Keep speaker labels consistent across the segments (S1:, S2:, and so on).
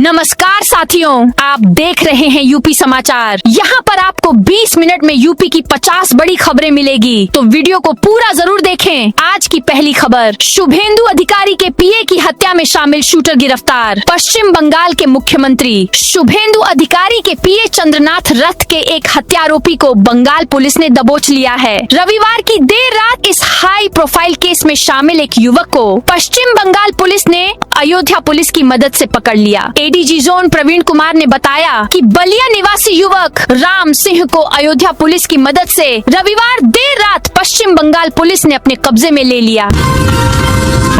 S1: नमस्कार साथियों, आप देख रहे हैं यूपी समाचार। यहाँ पर आपको 20 मिनट में यूपी की 50 बड़ी खबरें मिलेगी, तो वीडियो को पूरा जरूर देखें। आज की पहली खबर, शुभेंदु अधिकारी के पीए की हत्या में शामिल शूटर गिरफ्तार। पश्चिम बंगाल के मुख्यमंत्री शुभेंदु अधिकारी के पीए चंद्रनाथ रथ के एक हत्यारोपी को बंगाल पुलिस ने दबोच लिया है। रविवार की देर रात इस हाई प्रोफाइल केस में शामिल एक युवक को पश्चिम बंगाल पुलिस ने अयोध्या पुलिस की मदद से पकड़ लिया। एडीजी जोन प्रवीण कुमार ने बताया कि बलिया निवासी युवक राम सिंह को अयोध्या पुलिस की मदद से रविवार देर रात पश्चिम बंगाल पुलिस ने अपने कब्जे में ले लिया।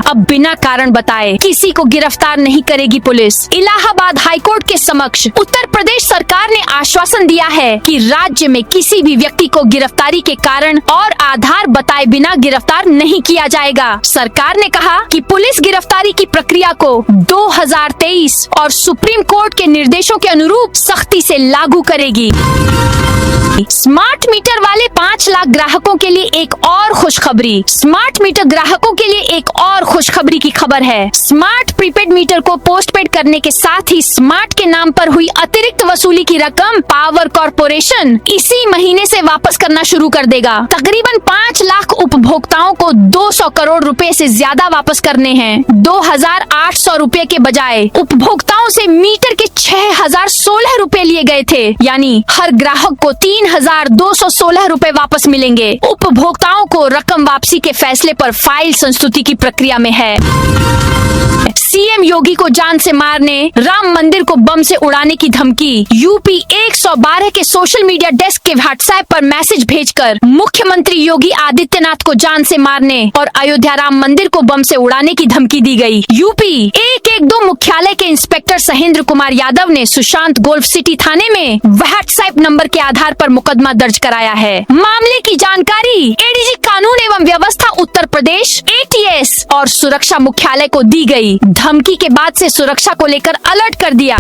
S1: अब बिना कारण बताए किसी को गिरफ्तार नहीं करेगी पुलिस। इलाहाबाद हाईकोर्ट के समक्ष उत्तर प्रदेश सरकार ने आश्वासन दिया है कि राज्य में किसी भी व्यक्ति को गिरफ्तारी के कारण और आधार बताए बिना गिरफ्तार नहीं किया जाएगा। सरकार ने कहा कि पुलिस गिरफ्तारी की प्रक्रिया को 2023 और सुप्रीम कोर्ट के निर्देशों के अनुरूप सख्ती से लागू करेगी। स्मार्ट मीटर वाले 5 लाख ग्राहकों के लिए एक और खुशखबरी। स्मार्ट मीटर ग्राहकों के लिए एक और खुशखबरी की खबर है। स्मार्ट प्रीपेड मीटर को पोस्टपेड करने के साथ ही स्मार्ट के नाम पर हुई अतिरिक्त वसूली की रकम पावर कॉर्पोरेशन इसी महीने से वापस करना शुरू कर देगा। तकरीबन 5 लाख उपभोक्ताओं को 200 करोड़ रुपए से ज्यादा वापस करने हैं। 2,800 रुपए के बजाय उपभोक्ताओं से मीटर के 6,016 रुपए लिए गए थे, यानी हर ग्राहक को 3,216 रुपए वापस मिलेंगे। उपभोक्ताओं को रकम वापसी के फैसले पर फाइल संस्तुति की प्रक्रिया में है। सीएम योगी को जान से मारने, राम मंदिर को बम से उड़ाने की धमकी। यूपी 112 के सोशल मीडिया डेस्क के व्हाट्सएप पर मैसेज भेजकर मुख्यमंत्री योगी आदित्यनाथ को जान से मारने और अयोध्या राम मंदिर को बम से उड़ाने की धमकी दी गई। यूपी 112 मुख्यालय के इंस्पेक्टर सहेंद्र कुमार यादव ने सुशांत गोल्फ सिटी थाने में व्हाट्सएप नंबर के आधार पर मुकदमा दर्ज कराया है। मामले की जानकारी एडीजी कानून एवं व्यवस्था उत्तर प्रदेश एटीएस और सुरक्षा मुख्यालय को दी गई। धमकी के बाद से सुरक्षा को लेकर अलर्ट कर दिया।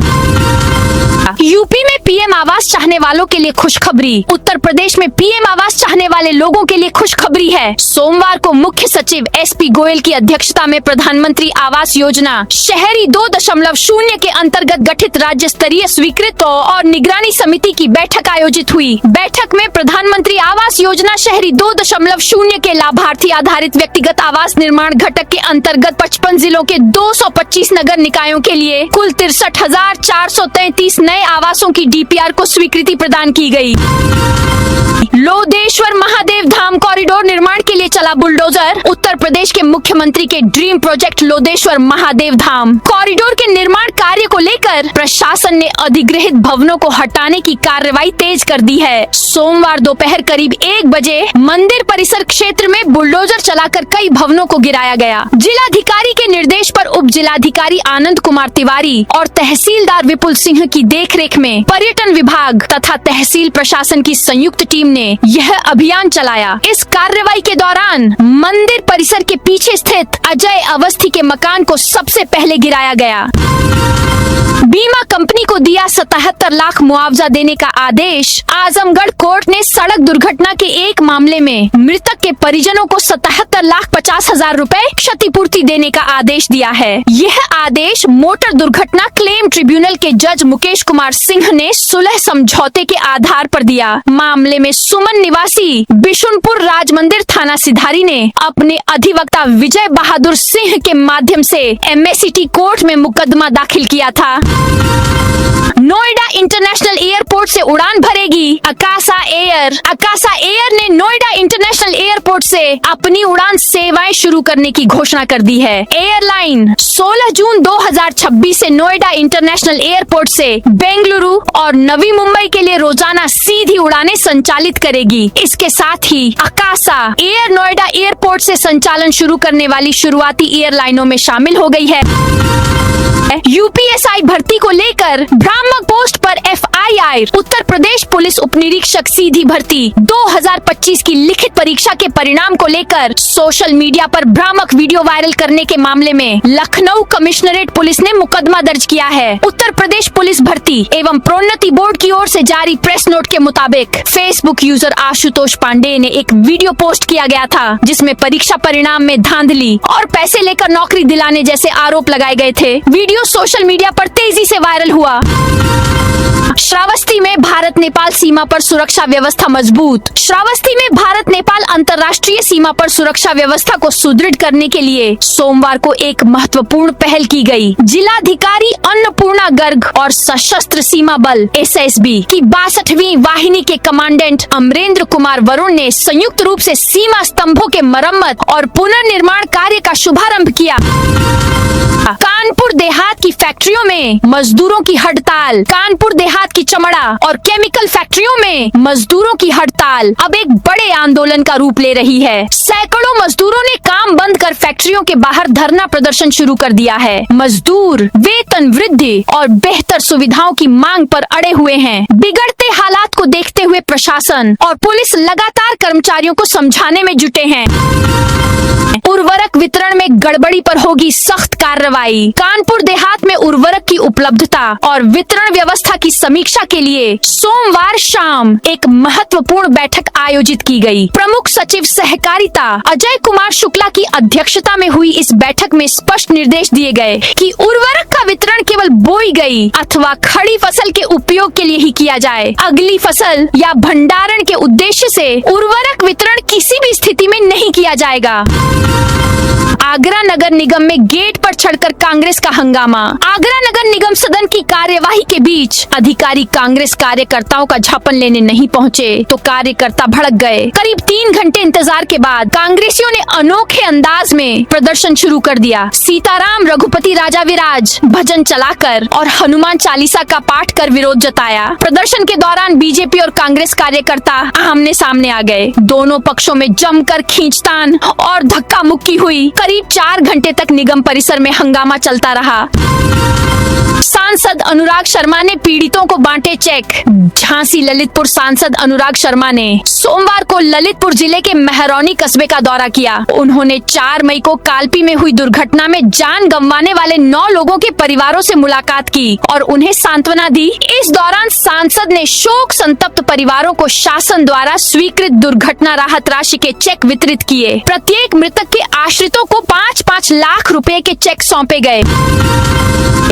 S1: यूपी में पीएम आवास चाहने वालों के लिए खुशखबरी। उत्तर प्रदेश में पीएम आवास चाहने वाले लोगों के लिए खुशखबरी है। सोमवार को मुख्य सचिव एसपी गोयल की अध्यक्षता में प्रधानमंत्री आवास योजना शहरी 2.0 के अंतर्गत गठित राज्य स्तरीय स्वीकृत और निगरानी समिति की बैठक आयोजित हुई। बैठक में प्रधानमंत्री आवास योजना शहरी 2.0 के लाभार्थी आधारित व्यक्तिगत आवास निर्माण घटक के अंतर्गत 55 जिलों के 225 नगर निकायों के लिए कुल 63,433 नए आवासों की डीपीआर को स्वीकृति प्रदान की गई। लोदेश्वर महादेव धाम कॉरिडोर निर्माण के लिए चला बुलडोजर। उत्तर प्रदेश के मुख्यमंत्री के ड्रीम प्रोजेक्ट लोदेश्वर महादेव धाम कॉरिडोर के निर्माण कार्य को लेकर प्रशासन ने अधिग्रहित भवनों को हटाने की कार्रवाई तेज कर दी है। सोमवार दोपहर करीब 1 बजे मंदिर परिसर क्षेत्र में बुलडोजर चलाकर कई भवनों को गिराया गया। जिलाधिकारी के निर्देश पर उप जिलाधिकारी आनंद कुमार तिवारी और तहसीलदार विपुल सिंह की देखरेख में पर्यटन विभाग तथा तहसील प्रशासन की संयुक्त टीम ने यह अभियान चलाया। इस कार्रवाई के दौरान मंदिर परिसर के पीछे स्थित अजय अवस्थी के मकान को सबसे पहले गिराया गया। बीमा कंपनी को दिया 77 लाख मुआवजा देने का आदेश। आजमगढ़ कोर्ट ने सड़क दुर्घटना के एक मामले में मृतक के परिजनों को 77,50,000 रुपए क्षतिपूर्ति देने का आदेश दिया है। यह आदेश मोटर दुर्घटना क्लेम ट्रिब्यूनल के जज मुकेश कुमार सिंह ने सुलह समझौते के आधार पर दिया। मामले में सुमन निवासी बिशुनपुर राजमंदिर थाना सिधारी ने अपने अधिवक्ता विजय बहादुर सिंह के माध्यम से एमएससीटी कोर्ट में मुकदमा दाखिल किया था। नोएडा इंटरनेशनल एयरपोर्ट से उड़ान भरेगी आकाशा एयर। आकाशा एयर ने नोएडा इंटरनेशनल एयरपोर्ट से अपनी उड़ान सेवाएं शुरू करने की घोषणा कर दी है। एयरलाइन 16 जून 2026 से नोएडा इंटरनेशनल एयरपोर्ट से बेंगलुरु और नवी मुंबई के लिए रोजाना सीधी उड़ानें संचालित करेगी। इसके साथ ही आकाशा एयर नोएडा एयरपोर्ट से संचालन शुरू करने वाली शुरुआती एयरलाइनों में शामिल हो गई है। यूपीएसआई भर्ती को लेकर भ्रामक ब्लॉग पोस्ट पर FIR उत्तर प्रदेश पुलिस उप निरीक्षक सीधी भर्ती 2025 की लिखित परीक्षा के परिणाम को लेकर सोशल मीडिया पर भ्रामक वीडियो वायरल करने के मामले में लखनऊ कमिश्नरेट पुलिस ने मुकदमा दर्ज किया है। उत्तर प्रदेश पुलिस भर्ती एवं प्रोन्नति बोर्ड की ओर से जारी प्रेस नोट के मुताबिक फेसबुक यूजर आशुतोष पांडे ने एक वीडियो पोस्ट किया गया था, जिसमें परीक्षा परिणाम में धांधली और पैसे लेकर नौकरी दिलाने जैसे आरोप लगाए गए थे। वीडियो सोशल मीडिया पर तेजी से वायरल हुआ। श्रावस्ती में भारत नेपाल सीमा पर सुरक्षा व्यवस्था मजबूत। श्रावस्ती में भारत नेपाल अंतर्राष्ट्रीय सीमा पर सुरक्षा व्यवस्था को सुदृढ़ करने के लिए सोमवार को एक महत्वपूर्ण पहल की गई। जिलाधिकारी अन्नपूर्णा गर्ग और सशस्त्र सीमा बल SSB की 62वीं वाहिनी के कमांडेंट अमरेंद्र कुमार वरुण ने संयुक्त रूप से सीमा स्तंभों के मरम्मत और पुनर्निर्माण कार्य का शुभारंभ किया। कानपुर देहात की फैक्ट्रियों में मजदूरों की हड़ताल। कानपुर देहात की चमड़ा और केमिकल फैक्ट्रियों में मजदूरों की हड़ताल अब एक बड़े आंदोलन का रूप ले रही है। सैकड़ों मजदूरों ने काम बंद कर फैक्ट्रियों के बाहर धरना प्रदर्शन शुरू कर दिया है। मजदूर वेतन वृद्धि और बेहतर सुविधाओं की मांग पर अड़े हुए हैं। बिगड़ते हालात को देखते हुए प्रशासन और पुलिस लगातार कर्मचारियों को समझाने में जुटे हैं। उर्वरक वितरण में गड़बड़ी पर होगी सख्त कार्रवाई। कानपुर देहात में उर्वरक की उपलब्धता और वितरण व्यवस्था की समीक्षा के लिए सोमवार शाम एक महत्वपूर्ण बैठक आयोजित की गई। प्रमुख सचिव सहकारिता अजय कुमार शुक्ला की अध्यक्षता में हुई इस बैठक में स्पष्ट निर्देश दिए गए कि उर्वरक का वितरण केवल बोई गई अथवा खड़ी फसल के उपयोग के लिए ही किया जाए। अगली फसल या भंडारण के उद्देश्य से उर्वरक वितरण किसी भी स्थिति में नहीं किया जाएगा। आगरा नगर निगम में गेट पर चढ़कर कांग्रेस का हंगामा। आगरा नगर निगम सदन की कार्यवाही के बीच अधिकारी कांग्रेस कार्यकर्ताओं का झापन लेने नहीं पहुंचे तो कार्यकर्ता भड़क गए। करीब 3 घंटे इंतजार के बाद कांग्रेसियों ने अनोखे अंदाज में प्रदर्शन शुरू कर दिया। सीताराम रघुपति राजा विराज भजन चलाकर और हनुमान चालीसा का पाठ कर विरोध जताया। प्रदर्शन के दौरान बीजेपी और कांग्रेस कार्यकर्ता आमने सामने आ गए। दोनों पक्षों में जमकर खींचतान और धक्का मुक्की हुई। करीब 4 घंटे तक निगम परिसर में हंगामा चलता रहा। सांसद अनुराग शर्मा ने पीड़ितों को बांटे चेक। झांसी ललितपुर सांसद अनुराग शर्मा ने सोमवार को ललितपुर जिले के मेहरौनी कस्बे का दौरा किया। उन्होंने 4 मई को कालपी में हुई दुर्घटना में जान गंवाने वाले 9 लोगों के परिवारों से मुलाकात की और उन्हें सांत्वना दी। इस दौरान सांसद ने शोक संतप्त परिवारों को शासन द्वारा स्वीकृत दुर्घटना राहत राशि के चेक वितरित किए। प्रत्येक मृतक के आश्रितों को 5-5 लाख रुपए के चेक सौंपे गए।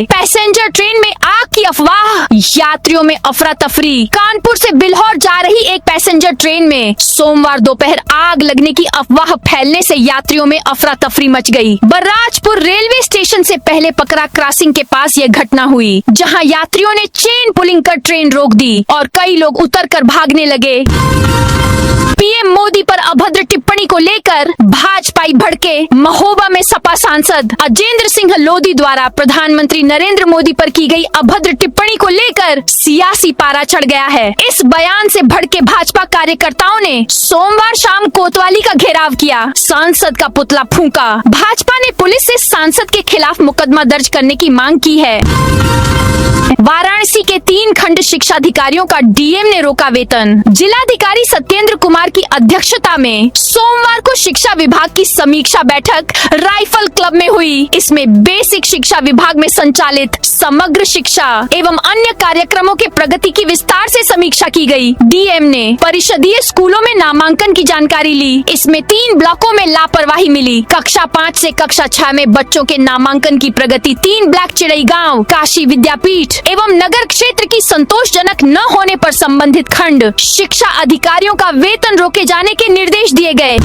S1: पैसेंजर ट्रेन में आग की अफवाह, यात्रियों में अफरा तफरी। कानपुर से बिल्हौर जा रही एक पैसेंजर ट्रेन में सोमवार दोपहर आग लगने की अफवाह फैलने से यात्रियों में अफरा तफरी मच गई। बर्राजपुर रेलवे स्टेशन से पहले पकरा क्रॉसिंग के पास यह घटना हुई, जहां यात्रियों ने चेन पुलिंग कर ट्रेन रोक दी और कई लोग उतरकर भागने लगे। पीएम मोदी पर अभद्र टिप्पणी को लेकर भाजपाई भड़के। महोबा में सपा सांसद अजेंद्र सिंह लोधी द्वारा प्रधानमंत्री नरेंद्र मोदी पर की गई अभद्र टिप्पणी को लेकर सियासी पारा चढ़ गया है। इस बयान से भड़के भाजपा कार्यकर्ताओं ने सोमवार शाम कोतवाली का घेराव किया। सांसद का पुतला फूंका। भाजपा ने पुलिस से सांसद के खिलाफ मुकदमा दर्ज करने की मांग की है। वाराणसी के 3 खंड शिक्षा अधिकारियों का डीएम ने रोका वेतन। जिलाधिकारी सत्येंद्र कुमार की अध्यक्षता में सोमवार को शिक्षा विभाग की समीक्षा बैठक राइफल क्लब में हुई। इसमें बेसिक शिक्षा विभाग में संचालित समग्र शिक्षा एवं अन्य कार्यक्रमों के प्रगति की विस्तार से समीक्षा की गई। डीएम ने परिषदीय स्कूलों में नामांकन की जानकारी ली। इसमें 3 ब्लॉकों में लापरवाही मिली। कक्षा 5 से कक्षा 6 में बच्चों के नामांकन की प्रगति 3 ब्लॉक चिड़ई गाँव, काशी विद्यापीठ एवं नगर क्षेत्र की संतोषजनक न होने पर संबंधित खंड शिक्षा अधिकारियों का वेतन रोके जाने के निर्देश दिए गए।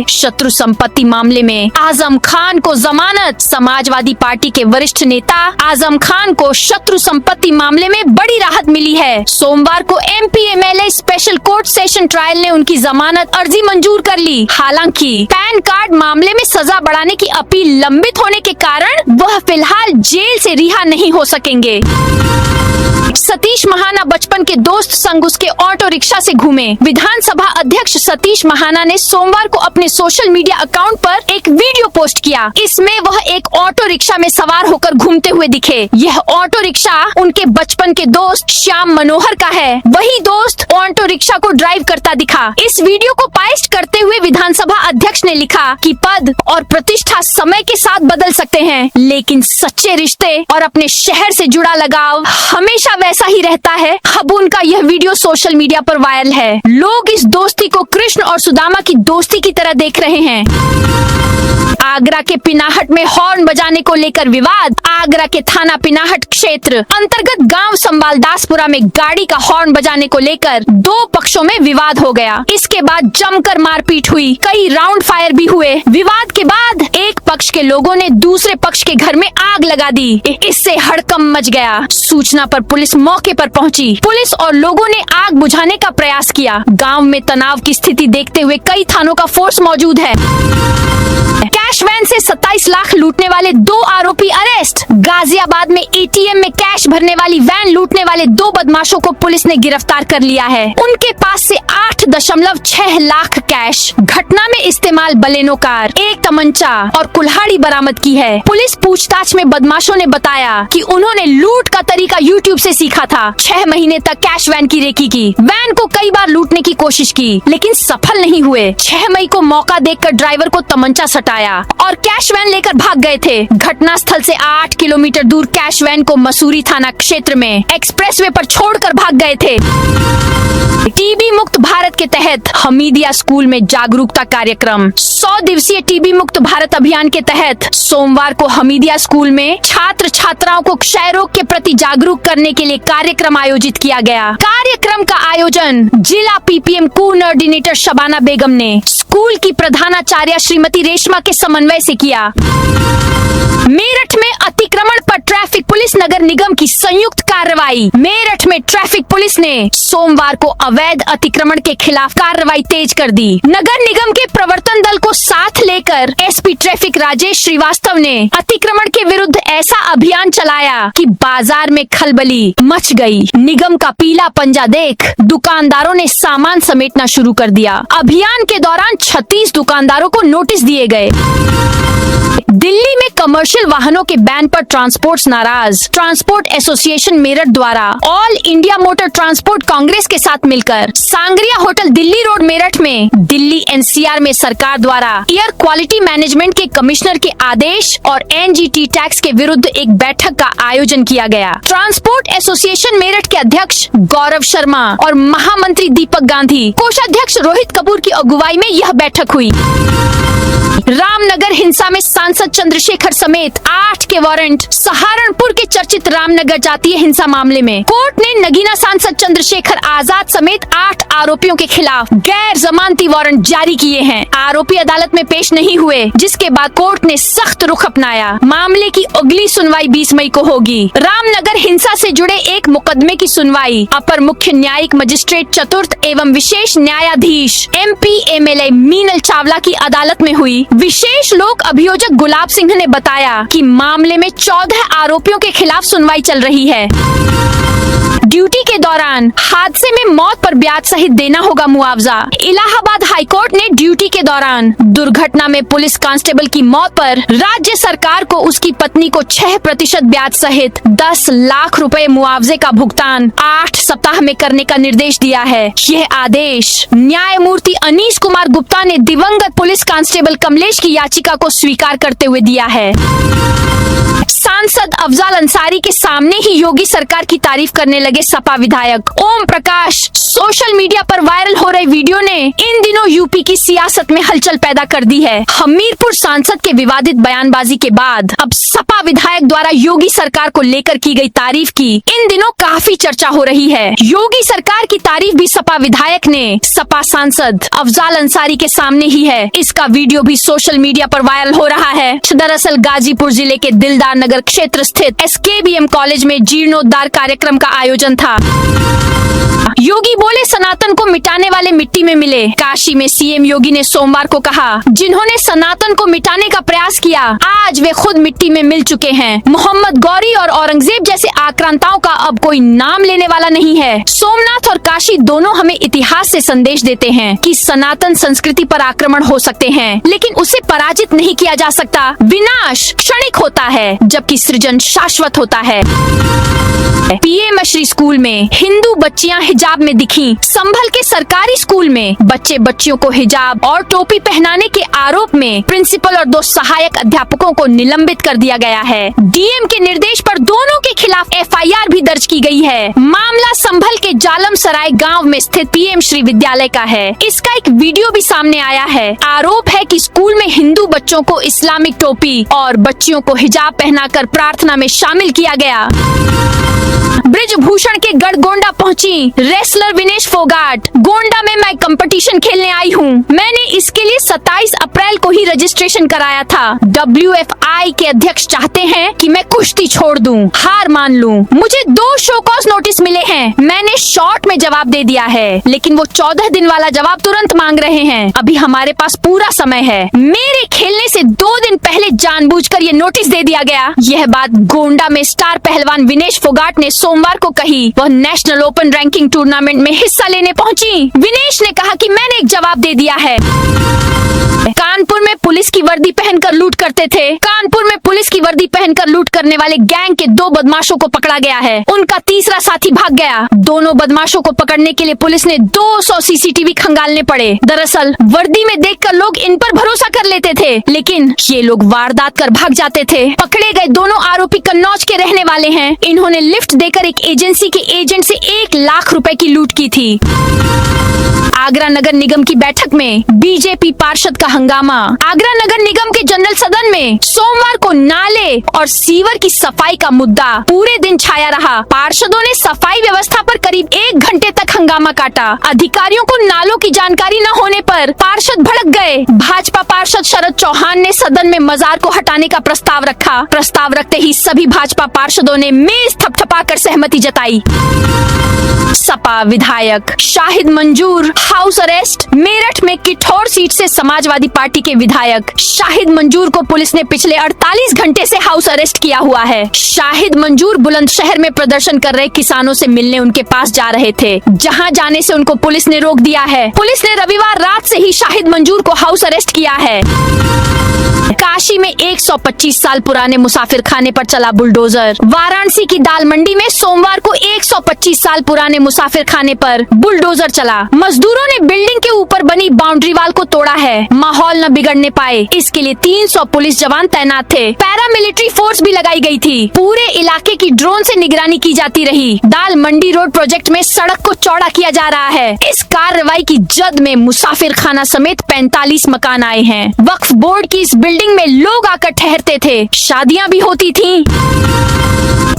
S1: शत्रु संपत्ति मामले में आजम खान को जमानत। समाजवादी पार्टी के वरिष्ठ नेता आजम खान को शत्रु संपत्ति मामले में बड़ी राहत मिली है। सोमवार को MP MLA special court session trial ने उनकी जमानत अर्जी मंजूर कर ली। हालांकि पैन कार्ड मामले में सजा बढ़ाने की अपील लंबित होने के कारण वह फिलहाल जेल से रिहा नहीं हो सकेंगे। सतीश महाना बचपन के दोस्त संग उसके ऑटो रिक्शा से घूमे। विधानसभा अध्यक्ष सतीश महाना ने सोमवार को अपने सोशल मीडिया अकाउंट पर एक वीडियो पोस्ट किया। इसमें वह एक ऑटो रिक्शा में सवार होकर घूमते हुए दिखे। यह ऑटो रिक्शा उनके बचपन के दोस्त श्याम मनोहर का है। वही दोस्त ऑटो रिक्शा को ड्राइव करता दिखा। इस वीडियो को पोस्ट करते हुए विधानसभा अध्यक्ष ने लिखा कि पद और प्रतिष्ठा समय के साथ बदल सकते हैं, लेकिन सच्चे रिश्ते और अपने शहर से जुड़ा लगाव हमेशा वैसा ही रहता है। अब उनका यह वीडियो सोशल मीडिया पर वायरल है। लोग इस दोस्ती को कृष्ण और सुदामा की दोस्ती की तरह देख रहे हैं। आगरा के पिनाहट में हॉर्न बजाने को लेकर विवाद। आगरा के थाना पिनाहट क्षेत्र अंतर्गत गांव संबालदासपुरा में गाड़ी का हॉर्न बजाने को लेकर दो पक्षों में विवाद हो गया। इसके बाद जमकर मारपीट हुई, कई राउंड फायर भी हुए। विवाद के बाद एक पक्ष के लोगों ने दूसरे पक्ष के घर में आग लगा दी। इससे हड़कंप मच गया। सूचना पर पुलिस मौके पर पहुंची। पुलिस और लोगों ने आग बुझाने का प्रयास किया। गांव में तनाव की स्थिति देखते हुए कई थानों का फोर्स मौजूद है। कैश वैन से 27 लाख लूटने वाले 2 आरोपी अरेस्ट। गाजियाबाद में एटीएम में कैश भरने वाली वैन लूटने वाले 2 बदमाशों को पुलिस ने गिरफ्तार कर लिया है। उनके पास से 8.6 लाख कैश, घटना में इस्तेमाल बलेनो कार, एक तमंचा और कुल्हाड़ी बरामद की है। पुलिस पूछताछ में बदमाशों ने बताया कि उन्होंने लूट का तरीका यूट्यूब से सीखा था। 6 महीने तक कैश वैन की रेकी की। वैन को कई बार लूटने की कोशिश की, लेकिन सफल नहीं हुए। 6 मई को मौका देखकर ड्राइवर को तमंचा सटाया और कैश वैन लेकर भाग गए थे। घटना स्थल से 8 किलोमीटर दूर कैश वैन को मसूरी थाना क्षेत्र में एक्सप्रेसवे पर छोड़कर भाग गए थे। टीबी मुक्त भारत के तहत हमीदिया स्कूल में जागरूकता कार्यक्रम। 100 दिवसीय टीबी मुक्त भारत अभियान के तहत सोमवार को हमीदिया स्कूल में छात्र छात्राओं को क्षय रोग के प्रति जागरूक करने के लिए कार्यक्रम आयोजित किया गया। कार्यक्रम का आयोजन जिला पीपीएम कोऑर्डिनेटर शबाना बेगम ने स्कूल की प्रधानाचार्य श्रीमती रेशमा के समन्वय से किया। मेरठ में अतिक्रमण पर ट्रैफिक पुलिस नगर निगम की संयुक्त कार्रवाई। मेरठ में ट्रैफिक पुलिस ने सोमवार को अवैध अतिक्रमण के खिलाफ कार्रवाई तेज कर दी। नगर निगम के प्रवर्तन दल को साथ लेकर एसपी ट्रैफिक राजेश श्रीवास्तव ने अतिक्रमण के विरुद्ध ऐसा अभियान चलाया कि बाजार में खलबली मच गई। निगम का पीला पंजा देख दुकानदारों ने सामान समेटना शुरू कर दिया। अभियान के दौरान 36 दुकानदारों को नोटिस दिए गए। दिल्ली में कमर्शियल वाहनों के बैन पर ट्रांसपोर्ट नाराज। ट्रांसपोर्ट एसोसिएशन मेरठ द्वारा all India motor transport Congress के साथ मिलकर sangria hotel Delhi road Meerut में दिल्ली एनसीआर में सरकार द्वारा एयर क्वालिटी मैनेजमेंट के कमिश्नर के आदेश और एनजीटी टैक्स के विरुद्ध एक बैठक का आयोजन किया गया। ट्रांसपोर्ट एसोसिएशन मेरठ के अध्यक्ष गौरव शर्मा और महामंत्री दीपक गांधी, कोषाध्यक्ष रोहित कपूर की अगुवाई में यह बैठक हुई। रामनगर हिंसा में सांसद चंद्रशेखर समेत 8 के वारंट। सहारनपुर के चर्चित रामनगर जातीय हिंसा मामले में कोर्ट ने नगीना सांसद चंद्रशेखर आजाद समेत 8 आरोपियों के खिलाफ गैर जमानती वारंट जारी किए हैं। आरोपी अदालत में पेश नहीं हुए, जिसके बाद कोर्ट ने सख्त रुख अपनाया। मामले की अगली सुनवाई 20 मई को होगी। रामनगर हिंसा से जुड़े एक मुकदमे की सुनवाई अपर मुख्य न्यायिक मजिस्ट्रेट चतुर्थ एवं विशेष न्यायाधीश MP MLA मीनल चावला की अदालत में हुई। विशेष लोक अभियोजक गुलाब सिंह ने बताया कि मामले में 14 आरोपियों के खिलाफ सुनवाई चल रही है। ड्यूटी के दौरान हादसे में मौत पर ब्याज सहित देना होगा मुआवजा। इलाहाबाद हाईकोर्ट ने ड्यूटी के दौरान दुर्घटना में पुलिस कांस्टेबल की मौत पर राज्य सरकार को उसकी पत्नी को 6% ब्याज सहित 10 लाख रुपए मुआवजे का भुगतान 8 सप्ताह में करने का निर्देश दिया है। यह आदेश न्यायमूर्ति अनीश कुमार गुप्ता ने दिवंगत पुलिस कांस्टेबल कमलेश की याचिका को स्वीकार करते हुए दिया है। सांसद अफजाल अंसारी के सामने ही योगी सरकार की तारीफ करने लगे सपा विधायक ओम प्रकाश। सोशल मीडिया पर वायरल हो रहे वीडियो ने इन दिनों यूपी की सियासत में हलचल पैदा कर दी है। हमीरपुर सांसद के विवादित बयानबाजी के बाद अब सपा विधायक द्वारा योगी सरकार को लेकर की गई तारीफ की इन दिनों काफी चर्चा हो रही है। योगी सरकार की तारीफ भी सपा विधायक ने सपा सांसद अफजाल अंसारी के सामने ही है। इसका वीडियो भी सोशल मीडिया पर वायरल हो रहा है। दरअसल गाजीपुर जिले के दिलदार नगर क्षेत्र स्थित SKBM कॉलेज में जीर्णोद्धार कार्यक्रम का आयोजन था। योगी बोले सनातन को मिटाने वाले मिट्टी में मिले। काशी में सीएम योगी ने सोमवार को कहा, जिन्होंने सनातन को मिटाने का प्रयास किया आज वे खुद मिट्टी में मिल चुके हैं। मोहम्मद गौरी और औरंगजेब जैसे आक्रांताओं का अब कोई नाम लेने वाला नहीं है। सोमनाथ और काशी दोनों हमें इतिहास से संदेश देते हैं कि सनातन संस्कृति पर आक्रमण हो सकते हैं, लेकिन उसे पराजित नहीं किया जा सकता। विनाश क्षणिक होता है जबकि सृजन शाश्वत होता है। पीएम श्री स्कूल में हिंदू बच्चियां हिजाब में दिखी। संभल के सरकारी स्कूल में बच्चियों को हिजाब और टोपी पहनाने के आरोप में प्रिंसिपल और 2 सहायक अध्यापकों को निलंबित कर दिया गया है। डीएम के निर्देश पर दोनों के खिलाफ एफआईआर भी दर्ज की गई है। मामला संभल के जालम सराय गाँव में स्थित पीएम श्री विद्यालय का है। इसका एक वीडियो भी सामने आया है। आरोप है कि स्कूल में हिंदू बच्चों को इस्लामिक टोपी और बच्चियों को हिजाब पहनाकर प्रार्थना में शामिल किया गया। ब्रिजभूषण के गढ़ गोंडा पहुंची रेसलर विनेश फोगाट। गोंडा में मैं कंपटीशन खेलने आई हूं। मैंने इसके लिए 27 अप्रैल को ही रजिस्ट्रेशन कराया था। WFI के अध्यक्ष चाहते हैं कि मैं कुश्ती छोड़ दूं, हार मान लूं। मुझे 2 शो कॉज नोटिस मिले हैं। मैंने शॉर्ट में जवाब दे दिया है, लेकिन वो 14 दिन वाला जवाब तुरंत मांग रहे हैं। अभी हमारे पास पूरा समय है। मेरे खेलने से 2 दिन पहले जानबूझकर ये नोटिस दे दिया गया। यह बात गोंडा में स्टार पहलवान विनेश फोगाट ने सोमवार को कही। वह नेशनल ओपन रैंकिंग टूर्नामेंट में हिस्सा लेने पहुंची। विनेश ने कहा कि मैंने एक जवाब दे दिया है। कानपुर में पुलिस की वर्दी पहनकर लूट करते थे। कानपुर में पुलिस की वर्दी पहनकर लूट करने वाले गैंग के 2 बदमाशों को पकड़ा गया है। उनका तीसरा साथी भाग गया। दोनों बदमाशों को पकड़ने के लिए पुलिस ने 200 सीसीटीवी खंगालने पड़े। दरअसल वर्दी में देखकर लोग इन पर भरोसा कर लेते थे, लेकिन ये लोग वारदात कर भाग जाते थे। पकड़े गए दोनों आरोपी कन्नौज के रहने वाले हैं। इन्होंने लिफ्ट देकर एक एजेंसी के एजेंट से 1 लाख रुपए की लूट की थी। आगरा नगर निगम की बैठक में बीजेपी पार्षद का हंगामा। आगरा नगर निगम के जनरल सदन में सोमवार को नाले और सीवर की सफाई का मुद्दा पूरे दिन छाया रहा। पार्षदों ने सफाई व्यवस्था पर करीब 1 घंटे तक हंगामा काटा। अधिकारियों को नालों की जानकारी न होने पर पार्षद भड़क गए। भाजपा पार्षद शरद चौहान ने सदन में मजार को हटाने का प्रस्ताव रखा। प्रस्ताव रखते ही सभी भाजपा पार्षदों ने मेज थपथपाकर सहमति जताई। सपा विधायक शाहिद मंजूर हाउस अरेस्ट। मेरठ में किठौर सीट से समाजवादी पार्टी के विधायक शाहिद मंजूर को पुलिस ने पिछले 48 घंटे से हाउस अरेस्ट किया हुआ है। शाहिद मंजूर बुलंदशहर में प्रदर्शन कर रहे किसानों से मिलने उनके पास जा रहे थे, जहां जाने से उनको पुलिस ने रोक दिया है। पुलिस ने रविवार रात से ही शाहिद मंजूर को हाउस अरेस्ट किया है। काशी में 125 साल पुराने मुसाफिर खाने पर चला बुलडोजर। वाराणसी की दाल मंडी में सोमवार को 125 साल पुराने मुसाफिर खाने पर बुलडोजर चला। मजदूरों ने बिल्डिंग के ऊपर बनी बाउंड्री वाल को तोड़ा है। माहौल न बिगड़ने पाए, इसके लिए 300 पुलिस जवान तैनात थे। पैरामिलिट्री फोर्स भी लगाई गई थी। पूरे इलाके की ड्रोन से निगरानी की जाती रही। दाल मंडी रोड प्रोजेक्ट में सड़क को चौड़ा किया जा रहा है। इस कार्रवाई की जद में मुसाफिर खाना समेत 45 मकान आए हैं। वक्फ बोर्ड की इस बिल्डिंग में लोग आकर ठहरते थे, शादियां भी होती थीं।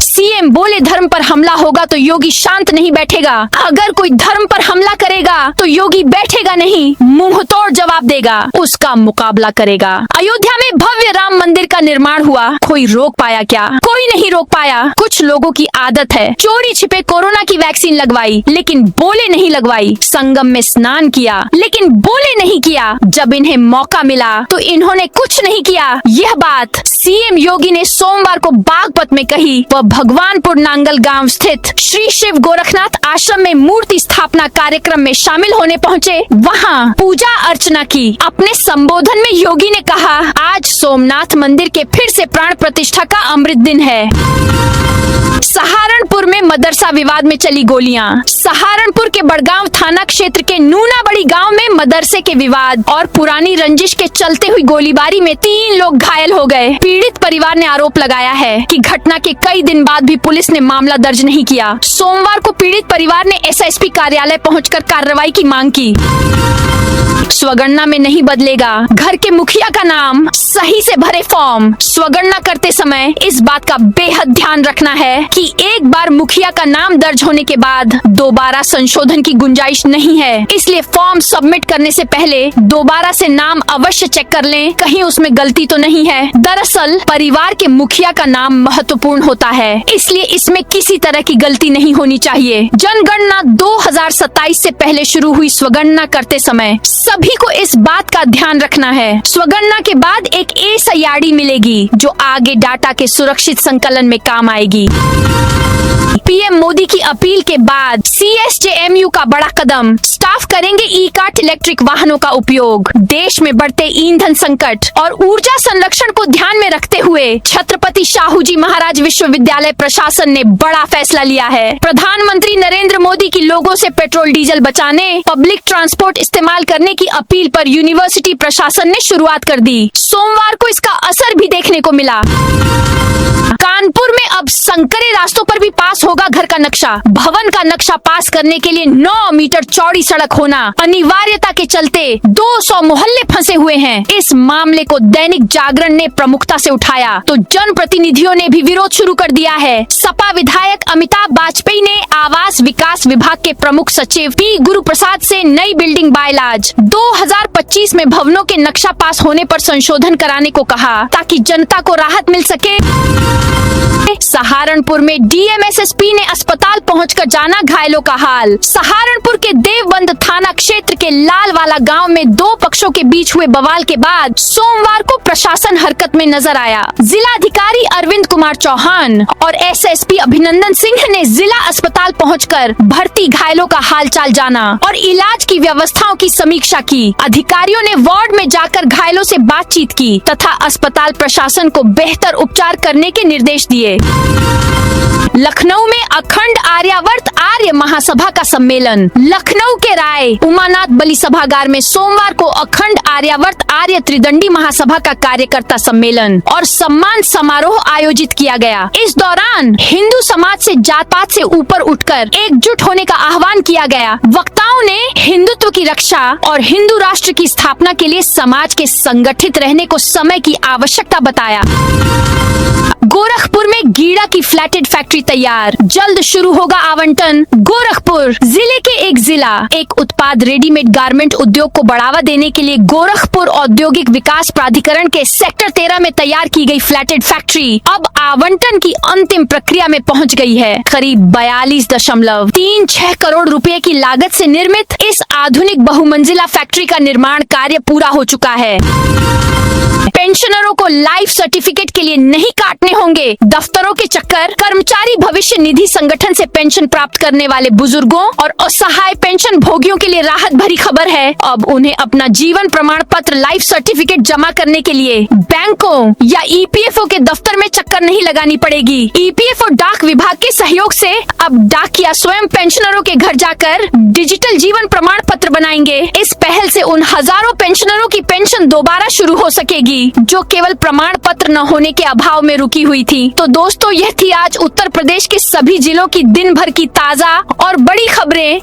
S1: सीएम बोले धर्म पर हमला होगा तो योगी शांत नहीं बैठेगा। अगर कोई धर्म पर हमला करेगा तो योगी बैठेगा नहीं, मुंह तोड़ जवाब देगा, उसका मुकाबला करेगा। अयोध्या में भव्य राम मंदिर का निर्माण हुआ। कोई रोक पाया क्या? कोई नहीं रोक पाया। कुछ लोगों की आदत है चोरी छिपे कोरोना की वैक्सीन लगवाई, लेकिन बोले नहीं लगवाई। संगम में स्नान किया, लेकिन बोले नहीं किया। जब इन्हें मौका मिला तो इन्होंने कुछ नहीं किया। यह बात सीएम योगी ने सोमवार को बागपत में कही। वह भगवानपुर नांगल गांव स्थित श्री शिव गोरखनाथ आश्रम में मूर्ति स्थापना कार्यक्रम में शामिल होने पहुंचे। वहां पूजा अर्चना की। अपने संबोधन में योगी ने कहा, आज सोमनाथ मंदिर के फिर से प्राण प्रतिष्ठा का अमृत दिन है। सहारनपुर में मदरसा विवाद में चली गोलियां। सहारनपुर के बड़गांव थाना क्षेत्र के नूनाबड़ी गांव में मदरसे के विवाद और पुरानी रंजिश के चलते हुई गोलीबारी में 3 लोग घायल हो गए। पीड़ित परिवार ने आरोप लगाया है कि घटना के कई दिन बाद भी पुलिस ने मामला दर्ज नहीं किया। सोमवार को पीड़ित परिवार ने एसएसपी कार्यालय पहुंचकर कार्रवाई की मांग की। स्वगणना में नहीं बदलेगा घर के मुखिया का नाम, सही से भरे फॉर्म। स्वगणना करते समय इस बात का बेहद ध्यान रखना है कि एक बार मुखिया का नाम दर्ज होने के बाद दोबारा संशोधन की गुंजाइश नहीं है, इसलिए फॉर्म सबमिट करने से पहले दोबारा से नाम अवश्य चेक कर लें, कहीं उसमें गलती तो नहीं है। दरअसल परिवार के मुखिया का नाम महत्वपूर्ण होता है, इसलिए इसमें किसी तरह की गलती नहीं होनी चाहिए। जनगणना 2027 से पहले शुरू हुई स्वगणना करते समय सभी को इस बात का ध्यान रखना है। स्वगणना के बाद एक एसआईआरडी मिलेगी जो आगे डाटा के सुरक्षित संकलन में काम आएगी। पीएम मोदी की अपील के बाद सीएसजेएमयू का बड़ा कदम, स्टाफ करेंगे ई कार्ट इलेक्ट्रिक वाहनों का उपयोग। देश में बढ़ते ईंधन संकट और ऊर्जा संरक्षण को ध्यान में रखते हुए छत्रपति शाहू जी महाराज विश्वविद्यालय प्रशासन ने बड़ा फैसला लिया है। प्रधानमंत्री नरेंद्र मोदी की लोगों से पेट्रोल डीजल बचाने, पब्लिक ट्रांसपोर्ट इस्तेमाल करने की अपील पर यूनिवर्सिटी प्रशासन ने शुरुआत कर दी। सोमवार को इसका असर भी देखने को मिला। कानपुर में अब संकरे रास्तों पर भी पास होगा घर का नक्शा। भवन का नक्शा पास करने के लिए 9 मीटर चौड़ी सड़क होना अनिवार्यता के चलते 200 मोहल्ले फंसे हुए हैं। इस मामले को दैनिक जागरण ने प्रमुखता से उठाया तो जनप्रतिनिधियों ने भी विरोध शुरू कर दिया है। सपा विधायक अमिताभ वाजपेयी ने आवास विकास विभाग के प्रमुख सचिव पी गुरुप्रसाद से नई बिल्डिंग बायलाज 2025 में भवनों के नक्शा पास होने पर संशोधन कराने को कहा ताकि जनता को राहत मिल सके। सहारनपुर में डीएमएसएसपी ने अस्पताल पहुंचकर जाना घायलों का हाल। सहारनपुर के देवबंद थाना क्षेत्र के लालवाला गांव में दो पक्षों के बीच हुए बवाल के बाद सोमवार को प्रशासन हरकत में नजर आया। जिलाधिकारी अरविंद कुमार चौहान और एसएसपी अभिनंदन सिंह ने जिला अस्पताल पहुंचकर भर्ती घायलों का हालचाल जाना और इलाज की व्यवस्थाओं की समीक्षा की। अधिकारियों ने वार्ड में जाकर घायलों से बातचीत की तथा अस्पताल प्रशासन को बेहतर उपचार करने के निर्देश दिए। लखनऊ में अखंड आर्यावर्त आर्य महासभा का सम्मेलन। लखनऊ के राय उमानाथ बलि सभागार में सोमवार को अखंड आर्यावर्त आर्य त्रिदंडी महासभा का कार्यकर्ता सम्मेलन और सम्मान समारोह आयोजित किया गया। इस दौरान हिंदू समाज से जात पात से ऊपर उठकर एकजुट होने का आह्वान किया गया। वक्ताओं ने हिंदुत्व की रक्षा और हिंदू राष्ट्र की स्थापना के लिए समाज के संगठित रहने को समय की आवश्यकता बताया। गोरखपुर में गीड़ा की फ्लैटेड फैक्ट्री तैयार, जल्द शुरू होगा आवंटन। गोरखपुर जिले के एक जिला एक उत्पाद रेडीमेड गारमेंट उद्योग को बढ़ावा देने के लिए गोरखपुर औद्योगिक विकास प्राधिकरण के सेक्टर 13 में तैयार की गई फ्लैटेड फैक्ट्री अब आवंटन की अंतिम प्रक्रिया में पहुंच गई है। करीब 42.36 करोड़ रुपए की लागत से निर्मित इस आधुनिक बहुमंजिला फैक्ट्री का निर्माण कार्य पूरा हो चुका है। पेंशनरों को लाइफ सर्टिफिकेट के लिए नहीं काटने होंगे दफ्तरों के चक्कर। कर्मचारी भविष्य निधि संगठन से पेंशन प्राप्त करने वाले बुजुर्गों और असहाय पेंशन भोगियों के लिए राहत भरी खबर है। अब उन्हें अपना जीवन प्रमाण पत्र लाइफ सर्टिफिकेट जमा करने के लिए बैंकों या ईपीएफओ के दफ्तर में चक्कर नहीं लगानी पड़ेगी। ईपीएफओ डाक विभाग के सहयोग से अब डाकिया स्वयं पेंशनरों के घर जाकर डिजिटल जीवन प्रमाण पत्र बनाएंगे। इस पहल से उन हजारों पेंशनरों की पेंशन दोबारा शुरू हो सकेगी जो केवल प्रमाण पत्र न होने के अभाव में रुकी हुई थी। तो दोस्तों, यह थी आज उत्तर प्रदेश के सभी जिलों की दिन भर की ताजा और बड़ी खबरें।